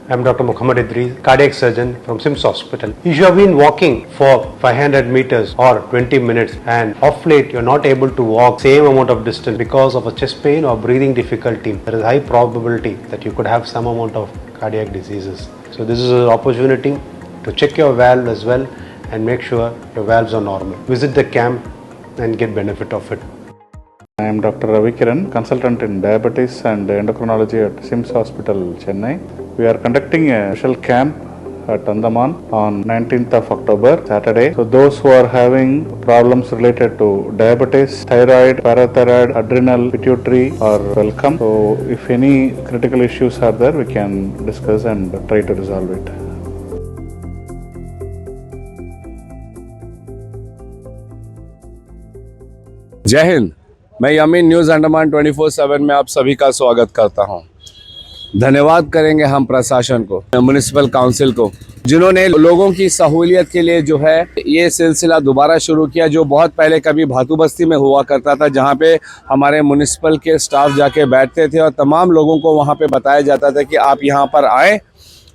I'm Dr. Muhammad Idris, cardiac surgeon from SIMS Hospital. If you have been walking for 500 meters or 20 minutes and of late you're not able to walk same amount of distance because of a chest pain or breathing difficulty, there is high probability that you could have some amount of cardiac diseases. So this is an opportunity to check your valve as well and make sure your valves are normal. Visit the camp and get benefit of it. I am Dr. Ravi Kiran, consultant in diabetes and endocrinology at SIMS Hospital, Chennai. We are conducting a special camp at Andaman on 19th of October, Saturday. So those who are having problems related to diabetes, thyroid, parathyroid, adrenal, pituitary are welcome. So if any critical issues are there, we can discuss and try to resolve it. जय हिंद। मैं Yamin news Andaman 24/7 में आप सभी का स्वागत करता हूं। धन्यवाद करेंगे हम प्रशासन को, म्युनिसिपल काउंसिल को, जिन्होंने लोगों की सहूलियत के लिए जो है ये सिलसिला दोबारा शुरू किया, जो बहुत पहले कभी भातू बस्ती में हुआ करता था, जहां पे हमारे म्युनिसिपल के स्टाफ जाके बैठते थे और तमाम लोगों को वहां पे बताया जाता था कि आप यहां पर आएँ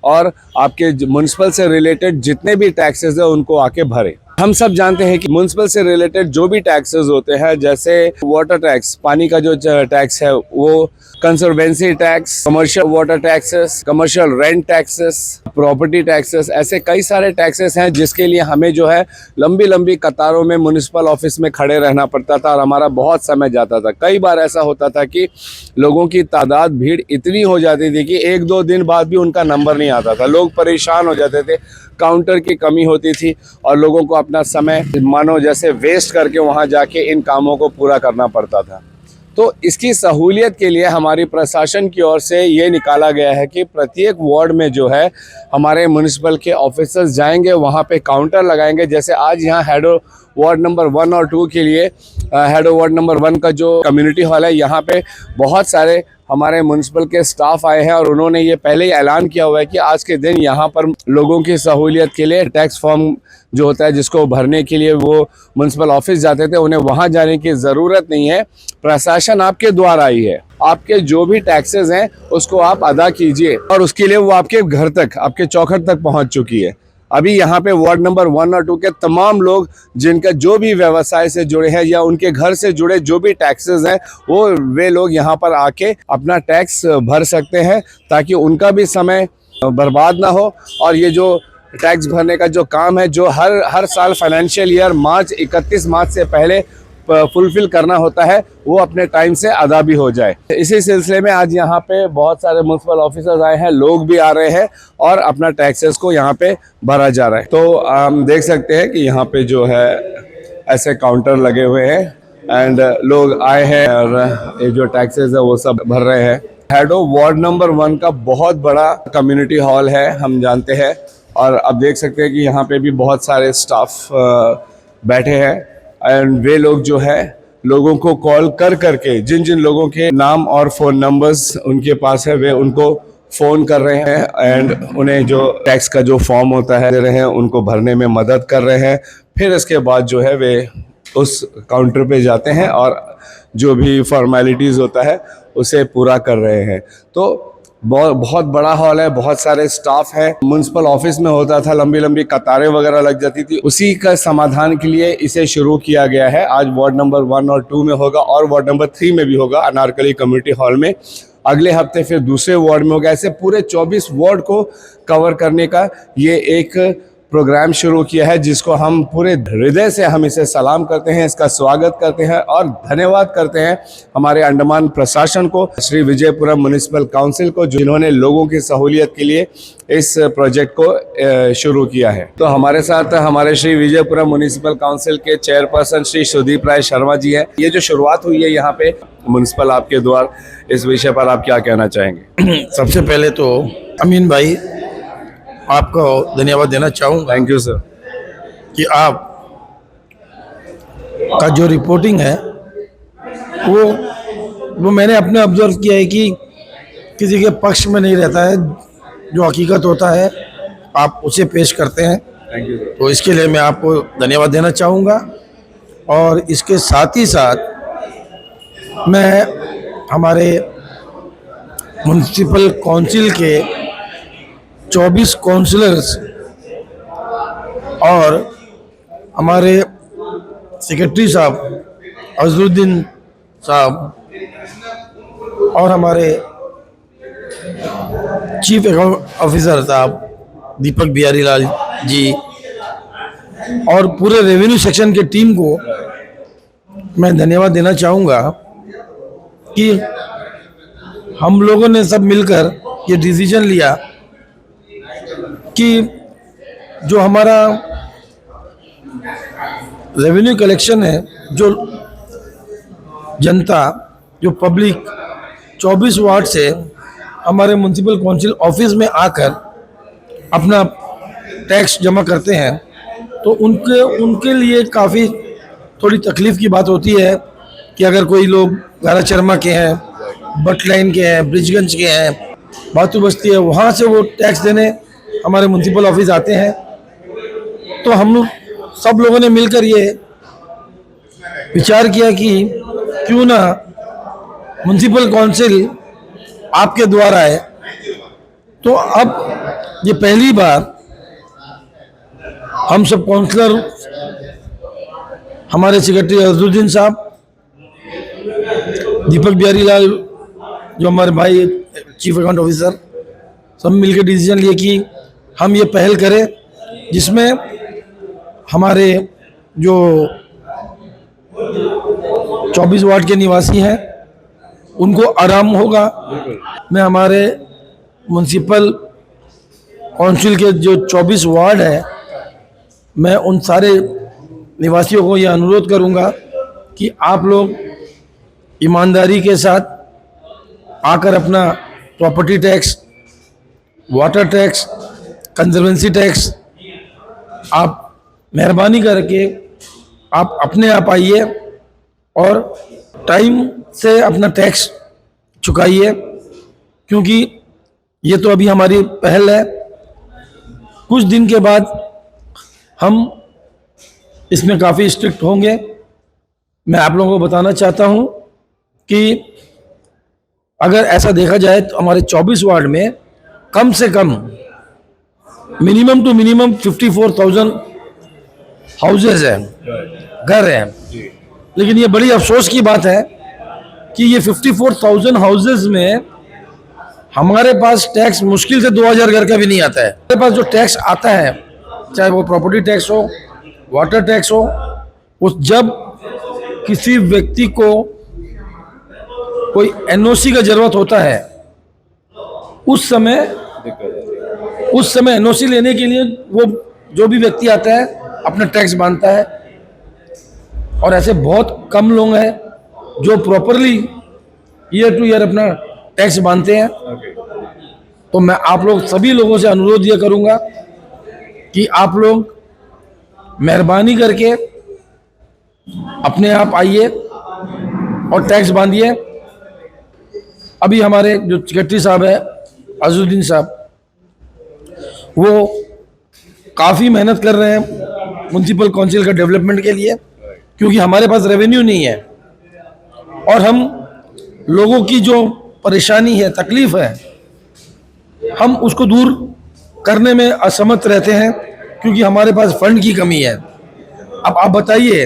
और आपके म्युनिसिपल से रिलेटेड जितने भी टैक्सेस हैं उनको आके भरें। हम सब जानते हैं कि म्युनिसिपल से रिलेटेड जो भी टैक्सेस होते हैं, जैसे वाटर टैक्स, पानी का जो टैक्स है वो, conservancy tax, commercial water taxes, commercial rent taxes, property taxes, ऐसे कई सारे टैक्सेस हैं जिसके लिए हमें जो है लंबी लंबी कतारों में म्युनिसिपल ऑफिस में खड़े रहना पड़ता था और हमारा बहुत समय जाता था। कई बार ऐसा होता था कि लोगों की तादाद, भीड़ इतनी हो जाती थी कि 1-2 दिन बाद भी उनका नंबर नहीं आता था। लोग परेशान हो जाते थे, काउंटर की कमी होती थी और लोगों को अपना समय मानो जैसे वेस्ट करके वहाँ जाके इन कामों को पूरा करना पड़ता था। तो इसकी सहूलियत के लिए हमारी प्रशासन की ओर से ये निकाला गया है कि प्रत्येक वार्ड में जो है हमारे म्युनिसिपल के ऑफिसर्स जाएंगे, वहाँ पे काउंटर लगाएंगे। जैसे आज यहाँ हेडो वार्ड नंबर 1 और 2 के लिए हेडो वार्ड नंबर 1 का जो कम्युनिटी हॉल है, यहाँ पे बहुत सारे हमारे म्युनिसिपल के स्टाफ आए हैं और उन्होंने ये पहले ही ऐलान किया हुआ है कि आज के दिन यहाँ पर लोगों की सहूलियत के लिए टैक्स फॉर्म जो होता है जिसको भरने के लिए वो म्युनिसिपल ऑफिस जाते थे, उन्हें वहाँ जाने की ज़रूरत नहीं है। प्रशासन आपके द्वारा ही है, आपके जो भी टैक्सेस हैं उसको आप अदा कीजिए और उसके लिए वो आपके घर तक, आपके चौखट तक पहुँच चुकी है। अभी यहाँ पे वार्ड नंबर 1 और 2 के तमाम लोग जिनका जो भी व्यवसाय से जुड़े हैं या उनके घर से जुड़े जो भी टैक्सेस हैं वो वे लोग यहाँ पर आके अपना टैक्स भर सकते हैं ताकि उनका भी समय बर्बाद ना हो। और ये जो टैक्स भरने का जो काम है, जो हर साल फाइनेंशियल ईयर 31 मार्च से पहले फुलफिल करना होता है, वो अपने टाइम से अदा भी हो जाए। इसी सिलसिले में आज यहाँ पे बहुत सारे म्युनिसिपल ऑफिसर्स आए हैं, लोग भी आ रहे हैं और अपना टैक्सेस को यहाँ पे भरा जा रहा है। तो हम देख सकते हैं कि यहाँ पे जो है ऐसे काउंटर लगे हुए हैं एंड लोग आए हैं और ये जो टैक्सेस है वो सब भर रहे हैं। हेडो वार्ड नंबर 1 का बहुत बड़ा कम्युनिटी हॉल है, हम जानते हैं, और अब देख सकते हैं कि यहाँ पे भी बहुत सारे स्टाफ बैठे हैं एंड वे लोग जो है लोगों को कॉल कर करके, जिन जिन लोगों के नाम और फ़ोन नंबर्स उनके पास है वे उनको फ़ोन कर रहे हैं एंड उन्हें जो टैक्स का जो फॉर्म होता है दे रहे हैं, उनको भरने में मदद कर रहे हैं। फिर इसके बाद जो है वे उस काउंटर पे जाते हैं और जो भी फॉर्मेलिटीज़ होता है उसे पूरा कर रहे हैं। तो बहुत बड़ा हॉल है, बहुत सारे स्टाफ है। म्युनिसिपल ऑफिस में होता था, लंबी लंबी कतारें वगैरह लग जाती थी, उसी का समाधान के लिए इसे शुरू किया गया है। आज वार्ड नंबर 1 और 2 में होगा और वार्ड नंबर 3 में भी होगा, अनारकली कम्युनिटी हॉल में। अगले हफ्ते फिर दूसरे वार्ड में होगा। ऐसे पूरे 24 वार्ड को कवर करने का ये एक प्रोग्राम शुरू किया है, जिसको हम पूरे हृदय से हम इसे सलाम करते हैं, इसका स्वागत करते हैं और धन्यवाद करते हैं हमारे अंडमान प्रशासन को, श्री विजयपुरम म्युनिसिपल काउंसिल को, जिन्होंने लोगों की सहूलियत के लिए इस प्रोजेक्ट को शुरू किया है। तो हमारे साथ हमारे श्री विजयपुरम म्युनिसिपल काउंसिल के चेयरपर्सन श्री सुदीप राय शर्मा जी हैं। ये जो शुरुआत हुई है यहाँ पे म्युनिसिपल आपके द्वार, इस विषय पर आप क्या कहना चाहेंगे? सबसे पहले तो अमीन भाई आपको धन्यवाद देना चाहूँगा। Thank you sir. कि आप का जो रिपोर्टिंग है वो मैंने अपने ऑब्जर्व किया है कि किसी के पक्ष में नहीं रहता है, जो हकीकत होता है आप उसे पेश करते हैं। Thank you sir. तो इसके लिए मैं आपको धन्यवाद देना चाहूँगा। और इसके साथ ही साथ मैं हमारे म्युनिसिपल काउंसिल के 24 काउंसलर्स और हमारे सेक्रेटरी साहब अजरुद्दीन साहब और हमारे चीफ अकाउंट ऑफिसर साहब दीपक बिहारी लाल जी और पूरे रेवेन्यू सेक्शन के टीम को मैं धन्यवाद देना चाहूँगा कि हम लोगों ने सब मिलकर ये डिसीजन लिया कि जो हमारा रेवेन्यू कलेक्शन है, जो जनता, जो पब्लिक 24 वार्ड से हमारे म्युनिसिपल काउंसिल ऑफिस में आकर अपना टैक्स जमा करते हैं, तो उनके लिए काफ़ी थोड़ी तकलीफ़ की बात होती है कि अगर कोई लोग गारा चरमा के हैं, बट लाइन के हैं, ब्रिजगंज के हैं, बातू बस्ती है, वहाँ से वो टैक्स देने हमारे म्युनिसिपल ऑफिस आते हैं। तो हम लोग सब लोगों ने मिलकर ये विचार किया कि क्यों ना म्युनिसिपल काउंसिल आपके द्वारा है। तो अब ये पहली बार हम सब काउंसलर, हमारे सेक्रेटरी अजरुद्दीन साहब, दीपक बिहारी लाल जो हमारे भाई चीफ अकाउंट ऑफिसर, सब मिलकर डिसीजन लिए कि हम ये पहल करें जिसमें हमारे जो 24 वार्ड के निवासी हैं उनको आराम होगा। मैं हमारे म्युनिसिपल काउंसिल के जो 24 वार्ड है, मैं उन सारे निवासियों को ये अनुरोध करूंगा कि आप लोग ईमानदारी के साथ आकर अपना property tax, water tax, conservancy tax आप मेहरबानी करके आप अपने आप आइए और टाइम से अपना टैक्स चुकाइए, क्योंकि ये तो अभी हमारी पहल है। कुछ दिन के बाद हम इसमें काफ़ी स्ट्रिक्ट होंगे। मैं आप लोगों को बताना चाहता हूँ कि अगर ऐसा देखा जाए तो हमारे 24 वार्ड में कम से कम मिनिमम टू मिनिमम 54,000 हाउसेज हैं, घर हैं। लेकिन ये बड़ी अफसोस की बात है कि ये 54,000 हाउसेज में हमारे पास टैक्स मुश्किल से 2,000 घर का भी नहीं आता है। हमारे पास जो टैक्स आता है, चाहे वो प्रॉपर्टी टैक्स हो, वाटर टैक्स हो, उस जब किसी व्यक्ति को कोई एनओसी का जरूरत होता है, उस समय एनओसी लेने के लिए वो जो भी व्यक्ति आता है अपना टैक्स बांधता है। और ऐसे बहुत कम लोग हैं जो प्रॉपरली ईयर टू ईयर अपना टैक्स बांधते हैं। तो मैं आप लोग सभी लोगों से अनुरोध ये करूंगा कि आप लोग मेहरबानी करके अपने आप आइए और टैक्स बांधिए। अभी हमारे जो सेक्रेटरी साहब है अजरुद्दीन साहब, वो काफ़ी मेहनत कर रहे हैं म्युनिसिपल काउंसिल का डेवलपमेंट के लिए, क्योंकि हमारे पास रेवेन्यू नहीं है और हम लोगों की जो परेशानी है, तकलीफ है, हम उसको दूर करने में असमर्थ रहते हैं क्योंकि हमारे पास फंड की कमी है। अब आप बताइए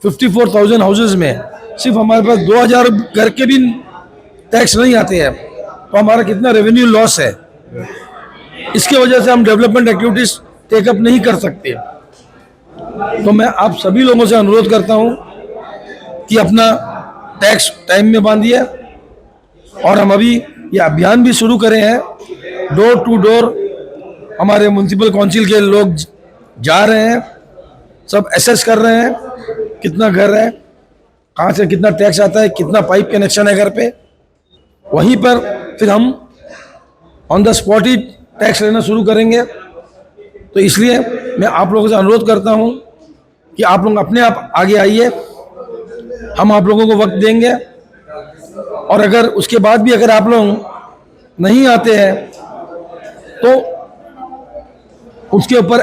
54,000 हाउसेज में सिर्फ हमारे पास 2,000 घर के भी टैक्स नहीं आते हैं, तो हमारा कितना रेवेन्यू लॉस है। इसके वजह से हम डेवलपमेंट एक्टिविटीज टेकअप नहीं कर सकते। तो मैं आप सभी लोगों से अनुरोध करता हूं कि अपना टैक्स टाइम में बांधिए। और हम अभी ये अभियान भी शुरू करे हैं, डोर टू डोर हमारे म्युनिसिपल काउंसिल के लोग जा रहे हैं, सब एसेस कर रहे हैं कितना घर है, कहाँ से कितना टैक्स आता है, कितना पाइप कनेक्शन है घर पे। वहीं पर फिर हम on the spot he tax लेना शुरू करेंगे। तो इसलिए मैं आप लोगों से अनुरोध करता हूं कि आप लोग अपने आप आगे आइए, हम आप लोगों को वक्त देंगे। और अगर उसके बाद भी अगर आप लोग नहीं आते हैं तो उसके ऊपर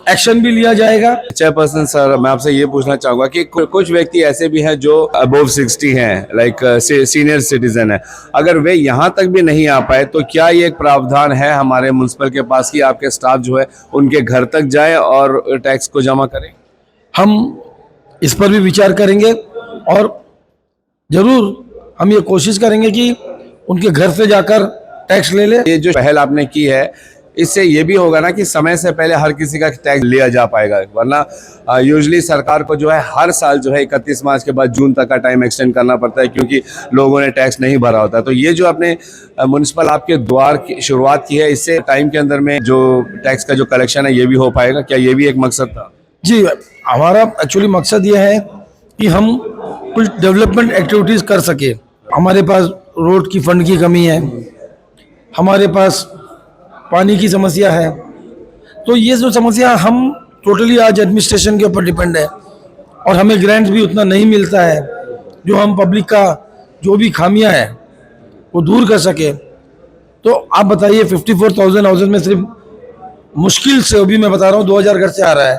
एक्शन भी लिया जाएगा। चेयरपर्सन सर, मैं आपसे ये पूछना चाहूंगा कि कुछ व्यक्ति ऐसे भी हैं जो अबव 60 हैं, लाइक सीनियर सिटीजन है, अगर वे यहाँ तक भी नहीं आ पाए तो क्या ये एक प्रावधान है हमारे म्युनिसिपल के पास कि आपके स्टाफ जो है उनके घर तक जाए और टैक्स को जमा करें? हम इस पर भी विचार करेंगे और जरूर हम ये कोशिश करेंगे कि उनके घर से जाकर टैक्स ले ले। ये जो पहल आपने की है इससे ये भी होगा ना कि समय से पहले हर किसी का टैक्स लिया जा पाएगा, वरना यूजुअली सरकार को जो है हर साल जो है 31 मार्च के बाद जून तक का टाइम एक्सटेंड करना पड़ता है क्योंकि लोगों ने टैक्स नहीं भरा होता। तो ये जो आपने म्युनिसिपल आपके द्वार की शुरुआत की है, इससे टाइम के अंदर में जो टैक्स का जो कलेक्शन है ये भी हो पाएगा, क्या ये भी एक मकसद था? जी, हमारा एक्चुअली मकसद ये है कि हम कुछ डेवलपमेंट एक्टिविटीज कर सके। हमारे पास रोड की फंड की कमी है, हमारे पास पानी की समस्या है, तो ये जो समस्या हम टोटली आज एडमिनिस्ट्रेशन के ऊपर डिपेंड है और हमें ग्रांट्स भी उतना नहीं मिलता है जो हम पब्लिक का जो भी खामियां हैं वो दूर कर सके। तो आप बताइए 54,000 हाउसेज में सिर्फ मुश्किल से, अभी मैं बता रहा हूँ 2,000 घर से आ रहा है,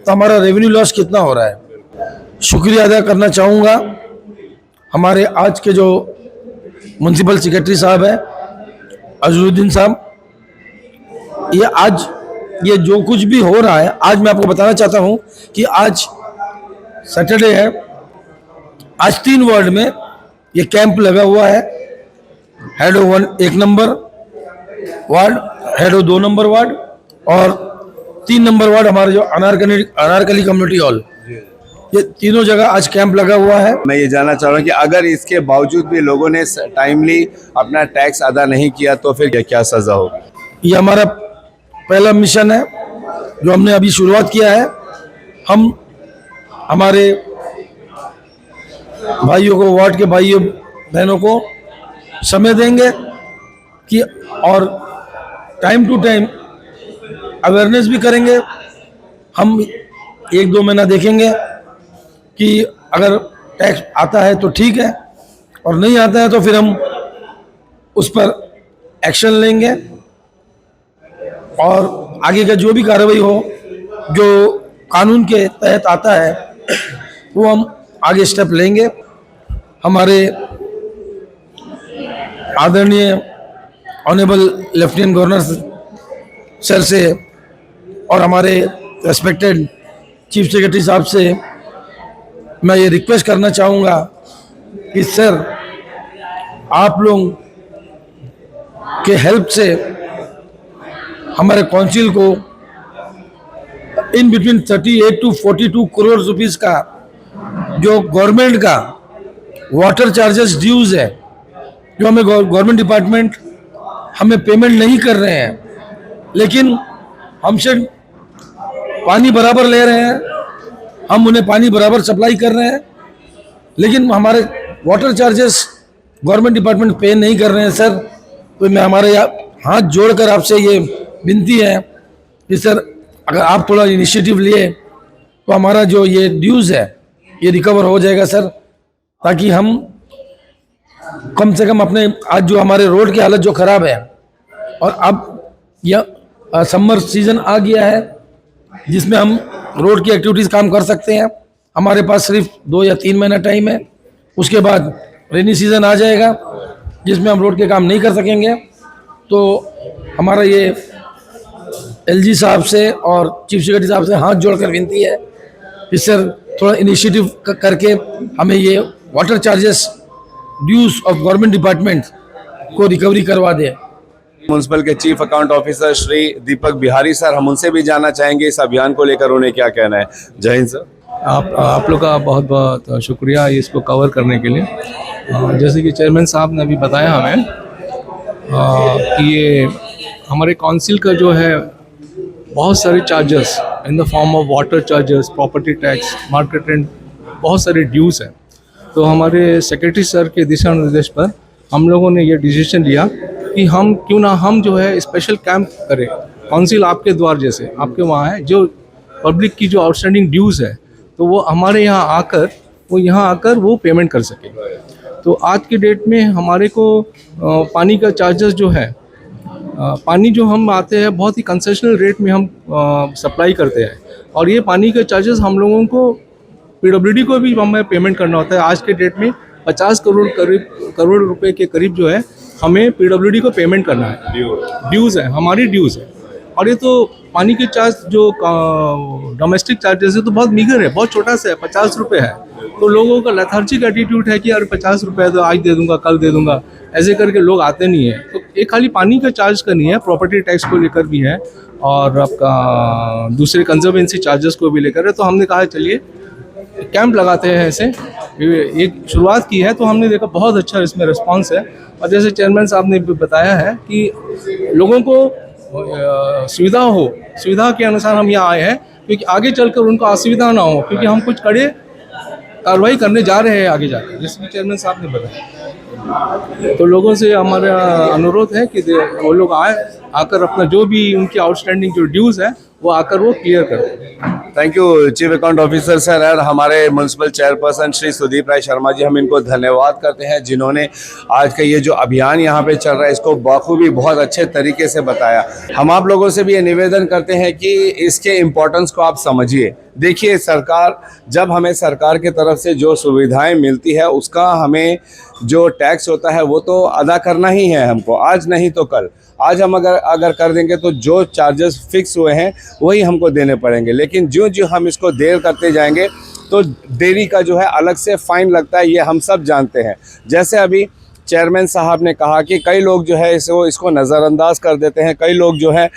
तो हमारा रेवेन्यू लॉस कितना हो रहा है। शुक्रिया अदा करना चाहूँगा हमारे आज के जो म्युनिसिपल सेक्रेटरी साहब हैं अजरुद्दीन साहब। ये आज ये जो कुछ भी हो रहा है, आज मैं आपको बताना चाहता हूँ कि आज सैटरडे है, आज 3 वार्ड में ये कैंप लगा हुआ है। Head of 1 number ward, head of 2 number ward और 3 नंबर वार्ड हमारा जो अनारकली कम्युनिटी हॉल, ये तीनों जगह आज कैंप लगा हुआ है। मैं ये जानना चाह रहा हूँ कि अगर इसके बावजूद भी लोगों ने टाइमली अपना टैक्स अदा नहीं किया तो फिर क्या सजा होगी? ये हमारा पहला मिशन है जो हमने अभी शुरुआत किया है। हम हमारे भाइयों को, वार्ड के भाइयों बहनों को समय देंगे कि और टाइम टू टाइम अवेयरनेस भी करेंगे। हम 1-2 महीना देखेंगे कि अगर टैक्स आता है तो ठीक है और नहीं आता है तो फिर हम उस पर एक्शन लेंगे और आगे का जो भी कार्रवाई हो जो कानून के तहत आता है वो हम आगे स्टेप लेंगे। हमारे आदरणीय ऑनरेबल लेफ्टिनेंट गवर्नर सर से और हमारे रेस्पेक्टेड चीफ सेक्रेटरी साहब से मैं ये रिक्वेस्ट करना चाहूँगा कि सर आप लोग के हेल्प से हमारे काउंसिल को in between 38 to 42 crore rupees का जो गवर्नमेंट का वाटर चार्जेस ड्यूज है, जो हमें गवर्नमेंट डिपार्टमेंट हमें पेमेंट नहीं कर रहे हैं, लेकिन हमसे पानी बराबर ले रहे हैं, हम उन्हें पानी बराबर सप्लाई कर रहे हैं, लेकिन हमारे वाटर चार्जेस गवर्नमेंट डिपार्टमेंट पे नहीं कर रहे हैं। सर, तो मैं हमारे हाथ जोड़कर आपसे ये विनती है कि सर अगर आप थोड़ा इनिशिएटिव लिए तो हमारा जो ये ड्यूज़ है ये रिकवर हो जाएगा सर, ताकि हम कम से कम अपने आज जो हमारे रोड की हालत जो ख़राब है और अब यह समर सीज़न आ गया है जिसमें हम रोड की एक्टिविटीज़ काम कर सकते हैं। हमारे पास सिर्फ 2 या 3 महीना टाइम है, उसके बाद रेनी सीज़न आ जाएगा जिसमें हम रोड के काम नहीं कर सकेंगे। तो हमारा ये एलजी साहब से और चीफ सेक्रेटरी साहब से हाथ जोड़कर विनती है कि सर थोड़ा इनिशिएटिव करके हमें ये water charges dues of government department को रिकवरी करवा दे। म्युनिसिपल के chief account officer Shri Deepak Bihari sir, हम उनसे भी जानना चाहेंगे इस अभियान को लेकर उन्हें क्या कहना है। जय हिंद सर। आप लोग का बहुत बहुत शुक्रिया इसको कवर करने के लिए। जैसे कि चेयरमैन साहब ने अभी बताया हमें कि ये हमारे काउंसिल का जो है बहुत सारे charges in the form of water charges, property tax, market rent, बहुत सारे ड्यूज़ हैं। तो हमारे सेक्रेटरी सर के दिशा निर्देश पर हम लोगों ने ये डिसीजन लिया कि हम क्यों ना हम जो है स्पेशल कैंप करें। काउंसिल आपके द्वार जैसे आपके वहाँ है, जो पब्लिक की जो आउटस्टैंडिंग ड्यूज़ है तो वो हमारे यहाँ आकर वो पेमेंट कर सके। तो आज की डेट में हमारे को पानी का चार्जेस जो है पानी जो हम आते हैं बहुत ही कंसेशनल रेट में हम सप्लाई करते हैं, और ये पानी के चार्जेस हम लोगों को पीडब्ल्यूडी को भी हमें पेमेंट करना होता है। आज के डेट में 50 करोड़ रुपए के करीब जो है हमें पीडब्ल्यूडी को पेमेंट करना है, ड्यूज़ है, हमारी ड्यूज़ है। और ये तो पानी के चार्ज जो डोमेस्टिक चार्जेस है तो बहुत मीगर है, बहुत छोटा सा है, 50 रुपये है। तो लोगों का लेथार्जिक एटीट्यूड है कि यार 50 रुपये तो आज दे दूंगा, कल दे दूंगा, ऐसे करके लोग आते नहीं है। तो ये खाली पानी का चार्ज का नहीं है, प्रॉपर्टी टैक्स को लेकर भी है और आपका दूसरे कंजर्वेंसी चार्जेस को भी लेकर है। तो हमने कहा चलिए कैंप लगाते हैं, ऐसे एक शुरुआत की है। तो हमने देखा बहुत अच्छा इसमें रिस्पांस है, और जैसे चेयरमैन साहब ने भी बताया है कि लोगों को सुविधा के अनुसार हम यहाँ आए हैं, क्योंकि आगे चलकर उनको असुविधा ना हो, क्योंकि हम कुछ कड़े कार्रवाई करने जा रहे हैं आगे जाकर, जैसे चेयरमैन साहब ने बताया। तो लोगों से हमारा अनुरोध है कि वो लोग आकर अपना जो भी उनकी आउटस्टैंडिंग जो ड्यूज़ है वो आकर वो क्लियर करें। Thank you chief account officer sir और हमारे म्यूनसिपल चेयरपर्सन श्री सुदीप राय शर्मा जी, हम इनको धन्यवाद करते हैं जिन्होंने आज का ये जो अभियान यहाँ पे चल रहा है इसको बखूबी बहुत अच्छे तरीके से बताया। हम आप लोगों से भी ये निवेदन करते हैं कि इसके इम्पोर्टेंस को आप समझिए। देखिए सरकार, जब हमें सरकार की तरफ से जो सुविधाएं मिलती है उसका हमें जो टैक्स होता है वो तो अदा करना ही है हमको, आज नहीं तो कल। आज हम अगर कर देंगे तो जो चार्जेस फिक्स हुए हैं वही हमको देने पड़ेंगे, लेकिन जो हम इसको देर करते जाएंगे तो देरी का जो है अलग से फ़ाइन लगता है, ये हम सब जानते हैं। जैसे अभी चेयरमैन साहब ने कहा कि कई लोग जो है इसको नज़रअंदाज कर देते हैं, कई लोग जो है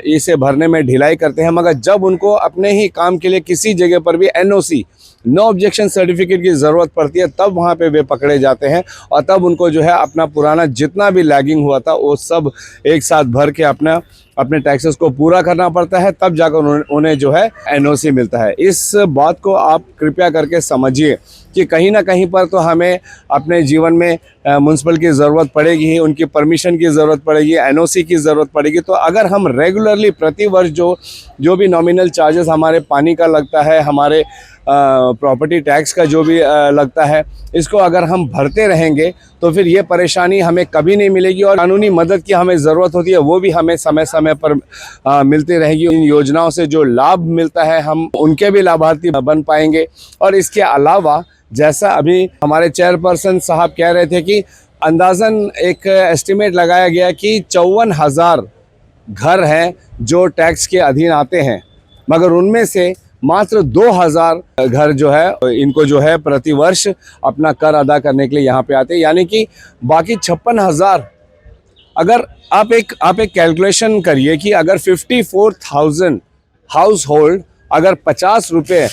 इसे भरने में ढिलाई करते हैं, मगर जब उनको अपने ही काम के लिए किसी जगह पर भी NOC नो ऑब्जेक्शन सर्टिफिकेट की ज़रूरत पड़ती है तब वहाँ पे वे पकड़े जाते हैं, और तब उनको जो है अपना पुराना जितना भी लैगिंग हुआ था वो सब एक साथ भर के अपने टैक्सेस को पूरा करना पड़ता है, तब जाकर उन्हें जो है NOC मिलता है। इस बात को आप कृपया करके समझिए कि कहीं ना कहीं पर तो हमें अपने जीवन में म्यूनसिपल की ज़रूरत पड़ेगी ही, उनकी परमिशन की ज़रूरत पड़ेगी, NOC की ज़रूरत पड़ेगी। तो अगर हम रेगुलरली प्रति वर्ष जो भी नॉमिनल चार्जेस हमारे पानी का लगता है, हमारे प्रॉपर्टी टैक्स का जो भी लगता है, इसको अगर हम भरते रहेंगे तो फिर ये परेशानी हमें कभी नहीं मिलेगी, और कानूनी मदद की हमें ज़रूरत होती है वो भी हमें समय समय पर मिलती रहेगी। इन योजनाओं से जो लाभ मिलता है हम उनके भी लाभार्थी बन पाएंगे। और इसके अलावा जैसा अभी हमारे चेयरपर्सन साहब कह रहे थे कि अंदाज़न एक एस्टिमेट लगाया गया कि 54,000 घर हैं जो टैक्स के अधीन आते हैं, मगर उनमें से मात्र 2,000 घर जो है इनको जो है प्रति वर्ष अपना कर अदा करने के लिए यहाँ पे आते हैं, यानी कि बाकी 56,000। अगर आप एक कैलकुलेशन करिए कि अगर 54,000 हाउस होल्ड अगर 50 रुपये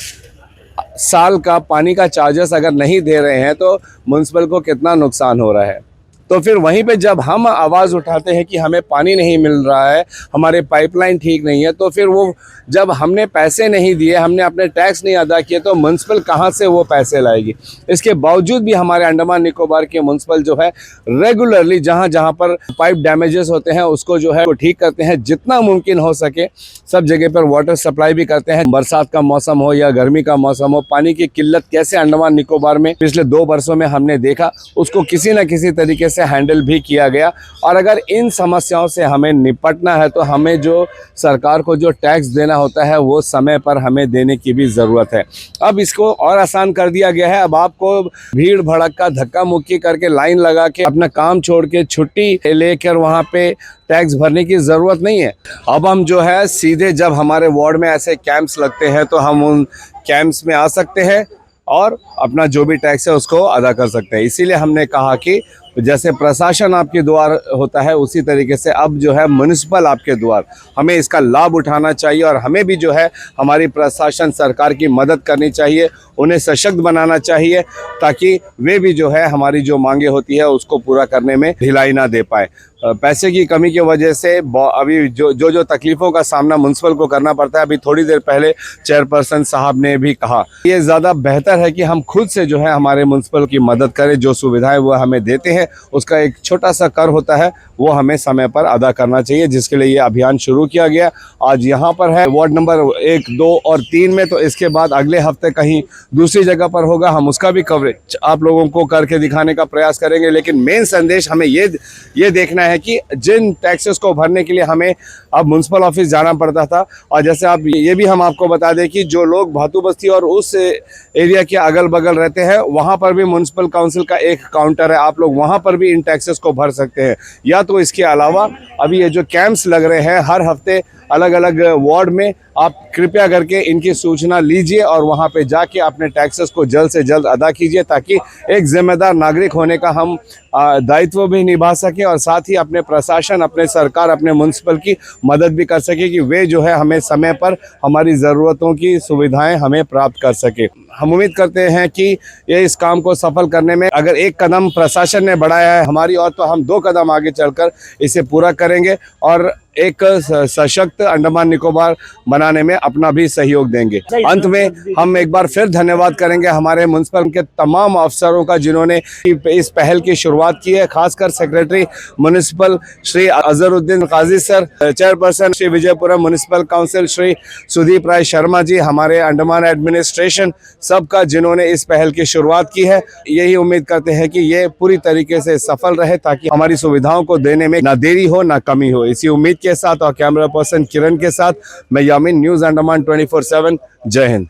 साल का पानी का चार्जेस अगर नहीं दे रहे हैं तो म्यूनसिपल को कितना नुकसान हो रहा है। तो फिर वहीं पे जब हम आवाज़ उठाते हैं कि हमें पानी नहीं मिल रहा है, हमारे पाइपलाइन ठीक नहीं है, तो फिर वो जब हमने पैसे नहीं दिए, हमने अपने टैक्स नहीं अदा किए, तो म्यूनसिपल कहाँ से वो पैसे लाएगी। इसके बावजूद भी हमारे अंडमान निकोबार के म्यूनसिपल जो है रेगुलरली जहाँ जहाँ पर पाइप डैमेजेस होते हैं उसको जो है वो ठीक करते हैं, जितना मुमकिन हो सके सब जगह पर वाटर सप्लाई भी करते हैं। बरसात का मौसम हो या गर्मी का मौसम हो, पानी की किल्लत कैसे अंडमान निकोबार में पिछले 2 वर्षों में हमने देखा, उसको किसी न किसी तरीके से हैंडल भी किया गया। और अगर इन समस्याओं से हमें निपटना है तो हमें जो सरकार को जो टैक्स देना होता है वो समय पर हमें देने की भी ज़रूरत है। अब इसको और आसान कर दिया गया है। अब आपको भीड़ भड़का धक्का मुक्की करके लाइन लगा के अपना काम छोड़ के छुट्टी लेकर वहाँ पे टैक्स भरने की ज़रूरत नहीं है। अब हम जो है सीधे जब हमारे वार्ड में ऐसे कैंप्स लगते हैं तो हम उन कैंप्स में आ सकते हैं और अपना जो भी टैक्स है उसको अदा कर सकते हैं। इसीलिए हमने कहा कि जैसे प्रशासन आपके द्वार होता है उसी तरीके से अब जो है म्युनिसिपल आपके द्वार, हमें इसका लाभ उठाना चाहिए और हमें भी जो है हमारी प्रशासन सरकार की मदद करनी चाहिए, उन्हें सशक्त बनाना चाहिए ताकि वे भी जो है हमारी जो मांगे होती है उसको पूरा करने में ढिलाई ना दे पाए। पैसे की कमी की वजह से अभी जो तकलीफ़ों का सामना म्युनिसिपल को करना पड़ता है, अभी थोड़ी देर पहले चेयरपर्सन साहब ने भी कहा, ये ज़्यादा बेहतर है कि हम खुद से जो है हमारे म्युनिसिपल की मदद करें। जो सुविधाएं वो हमें देते हैं उसका एक छोटा सा कर होता है वो हमें समय पर अदा करना चाहिए, जिसके लिए ये अभियान शुरू किया गया। आज यहाँ पर है वार्ड नंबर 1, 2 और 3 में, तो इसके बाद अगले हफ्ते कहीं दूसरी जगह पर होगा, हम उसका भी कवरेज आप लोगों को करके दिखाने का प्रयास करेंगे। लेकिन मेन संदेश हमें ये देखना है कि जिन टैक्सेस को भरने के लिए हमें अब म्युनिसिपल ऑफिस जाना पड़ता था, और जैसे आप ये भी हम आपको बता दें कि जो लोग भातू बस्ती और उस एरिया के अगल बगल रहते हैं वहाँ पर भी म्युनिसिपल काउंसिल का एक काउंटर है, आप लोग वहाँ पर भी इन टैक्सेस को भर सकते हैं। या तो इसके अलावा अभी ये जो कैंप्स लग रहे हैं हर हफ्ते अलग अलग वार्ड में, आप कृपया करके इनकी सूचना लीजिए और वहाँ पे जाके अपने टैक्सेस को जल्द से जल्द अदा कीजिए, ताकि एक जिम्मेदार नागरिक होने का हम दायित्व भी निभा सकें और साथ ही अपने प्रशासन, अपने सरकार, अपने म्युनिसिपल की मदद भी कर सके कि वे जो है हमें समय पर हमारी ज़रूरतों की सुविधाएं हमें प्राप्त कर सके। हम उम्मीद करते हैं कि ये इस काम को सफल करने में अगर एक कदम प्रशासन ने बढ़ाया है हमारी और, तो हम 2 कदम आगे चलकर इसे पूरा करेंगे और एक सशक्त अंडमान निकोबार बनाने में अपना भी सहयोग देंगे। अंत में हम एक बार फिर धन्यवाद करेंगे हमारे म्युनिसिपल के तमाम अफसरों का जिन्होंने इस पहल की शुरुआत की है, खासकर secretary municipal Shri Azharuddin Qazi sir, chairperson Shri Vijayapuram municipal council Shri Sudeep Rai Sharma ji, हमारे अंडमान एडमिनिस्ट्रेशन सबका जिन्होंने इस पहल की शुरुआत की है। यही उम्मीद करते हैं कि ये पूरी तरीके से सफल रहे ताकि हमारी सुविधाओं को देने में ना देरी हो ना कमी हो। इसी उम्मीद के साथ और कैमरा पर्सन किरण के साथ मैं यामीन, न्यूज़ अंडमान 24/7। जय हिंद।